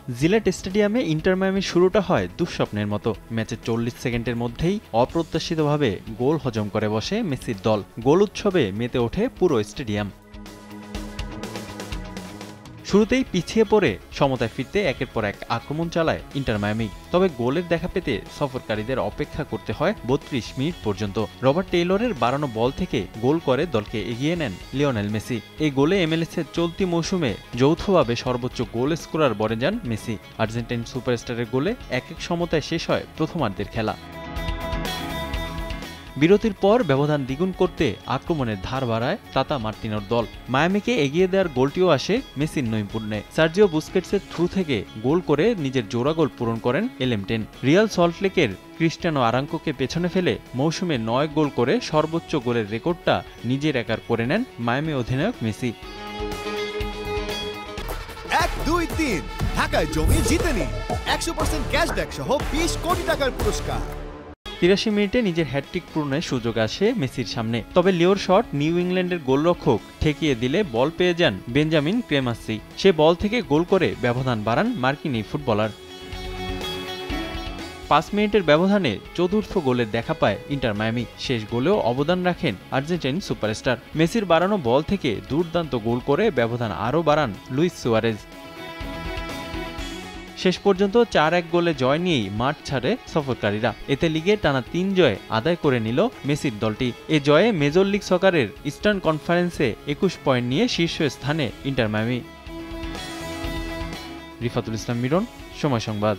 JELET স্টেডিয়ামে inter মায়ামির শুরুটা হয় দুঃস্বপ্নের মতো। ম্যাচের 40 সেকেন্ডের মধ্যেই অপ্রত্যাশিতভাবে গোল হজম করে বসে মেসির দল। গোল উৎসবে মেতে ওঠে পুরো স্টেডিয়াম। শুরুতেই পিছিয়ে পড়ে সমতায় ফিরতে একের পর এক আক্রমণ চালায় ইন্টার মায়ামি। তবে গোলের দেখা পেতে সফরকারীদের অপেক্ষা করতে হয় 32 মিনিট পর্যন্ত। রবার্ট টেইলরের বাড়ানো বল থেকে গোল করে দলকে এগিয়ে নেন লিওনেল মেসি। এই গোলে MLS-এর চলতি মৌসুমে যৌথভাবে সর্বোচ্চ গোল স্কোরার বনে যান মেসি। আর্জেন্টাইন সুপারস্টারের গোলে এক সমতায় শেষ হয় প্রথমার্ধের খেলা। বিরতির পর ব্যবধান দ্বিগুণ করতে আক্রমণের ধার বাড়ায় তাতা মার্তিনোর দল। মায়ামিকে এগিয়ে দেওয়ার গোলটিও আসে মেসির নৈপুণ্যে। সার্জিও বুস্কেটসের থ্রু থেকে গোল করে নিজের জোড়া গোল পূরণ করেন এলেমটেন। রিয়াল সল্টলেকের ক্রিস্টিয়ানো আরাঙ্কোকে পেছনে ফেলে মৌসুমে 9 গোল করে সর্বোচ্চ গোলের রেকর্ডটা নিজের একার করে নেন মায়ামি অধিনায়ক মেসি। 1-2-3 ঢাকায় জমি জিতে নিন 100% ক্যাশব্যাক সহ 20 কোটি টাকার পুরস্কার। 83 মিনিটে নিজের হ্যাটট্রিক পূরণের সুযোগ আসে মেসির সামনে। তবে লিওর শট নিউ ইংল্যান্ডের গোলরক্ষক ঠেকিয়ে দিলে বল পেয়ে যান বেঞ্জামিন ক্রেমাসি। সে বল থেকে গোল করে ব্যবধান বাড়ান মার্কিন এই ফুটবলার। 5 মিনিটের ব্যবধানে চতুর্থ গোলের দেখা পায় ইন্টার মায়ামি। শেষ গোলেও অবদান রাখেন আর্জেন্টাইন সুপারস্টার। মেসির বাড়ানো বল থেকে দুর্দান্ত গোল করে ব্যবধান আরও বাড়ান লুইস সুয়ারেজ। শেষ পর্যন্ত 4-1 গোলে জয় নিয়েই মাঠ ছাড়ে সফরকারীরা। এতে লিগে টানা 3 জয় আদায় করে নিল মেসির দলটি। এ জয়ে মেজর লিগ সকারের ইস্টার্ন কনফারেন্সে 21 পয়েন্ট নিয়ে শীর্ষ স্থানে ইন্টার মায়ামি। রিফাতুল ইসলাম মিরন, সময় সংবাদ।